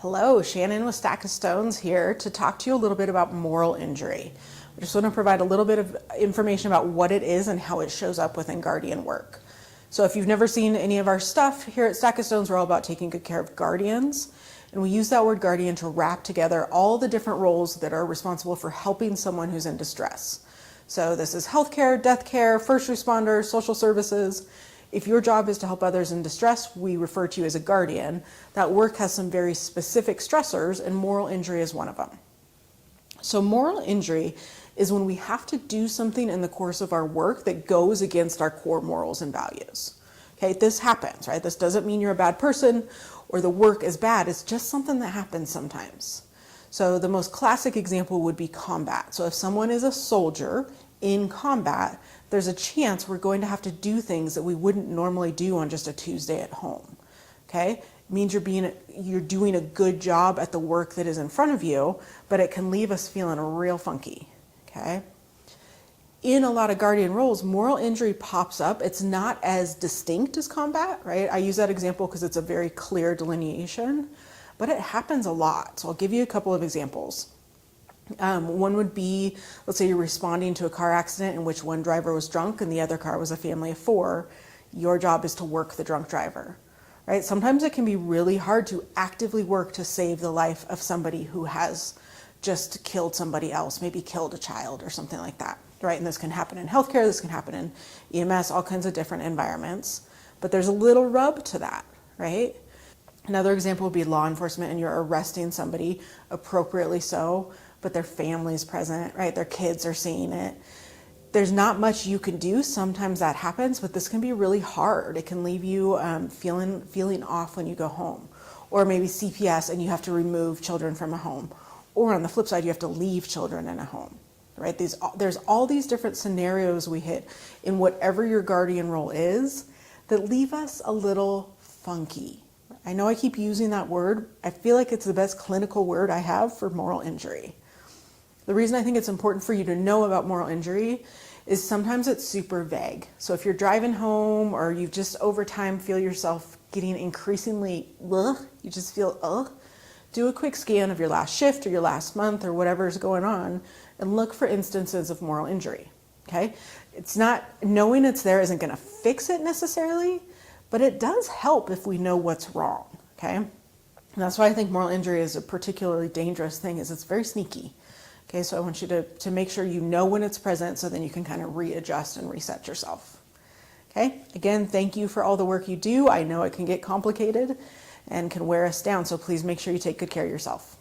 Hello, Shannon with Stack of Stones here to talk to you a little bit about moral injury. I just want to provide a little bit of information about what it is and how it shows up within guardian work. So if you've never seen any of our stuff here at Stack of Stones, we're all about taking good care of guardians. And we use that word guardian to wrap together all the different roles that are responsible for helping someone who's in distress. So this is healthcare, death care, first responders, social services. If your job is to help others in distress, we refer to you as a guardian. That work has some very specific stressors, and moral injury is one of them. So moral injury is when we have to do something in the course of our work that goes against our core morals and values. Okay, this happens, right? This doesn't mean you're a bad person or the work is bad. It's just something that happens sometimes. So the most classic example would be combat. So if someone is a soldier in combat, there's a chance we're going to have to do things that we wouldn't normally do on just a Tuesday at home. Okay? It means you're doing a good job at the work that is in front of you, but it can leave us feeling real funky. Okay? In a lot of guardian roles, moral injury pops up. It's not as distinct as combat, right? I use that example because it's a very clear delineation, but it happens a lot. So I'll give you a couple of examples. One would be, let's say you're responding to a car accident in which one driver was drunk and the other car was a family of four. Your job is to work the drunk driver, right? Sometimes it can be really hard to actively work to save the life of somebody who has just killed somebody else, maybe killed a child or something like that, right? And this can happen in healthcare, this can happen in EMS, all kinds of different environments. But there's a little rub to that, right? Another example would be law enforcement and you're arresting somebody, appropriately so, but their family's present, right? Their kids are seeing it. There's not much you can do. Sometimes that happens, but this can be really hard. It can leave you feeling off when you go home. Or maybe CPS and you have to remove children from a home. Or on the flip side, you have to leave children in a home, right? There's all these different scenarios we hit in whatever your guardian role is that leave us a little funky. I know I keep using that word. I feel like it's the best clinical word I have for moral injury. The reason I think it's important for you to know about moral injury is sometimes it's super vague. So if you're driving home or you just over time feel yourself getting increasingly, you just feel, do a quick scan of your last shift or your last month or whatever is going on and look for instances of moral injury, okay? It's not, knowing it's there isn't gonna fix it necessarily, but it does help if we know what's wrong, okay? And that's why I think moral injury is a particularly dangerous thing, is it's very sneaky. Okay, so I want you to make sure you know when it's present so then you can kind of readjust and reset yourself. Okay, again, thank you for all the work you do. I know it can get complicated and can wear us down, so please make sure you take good care of yourself.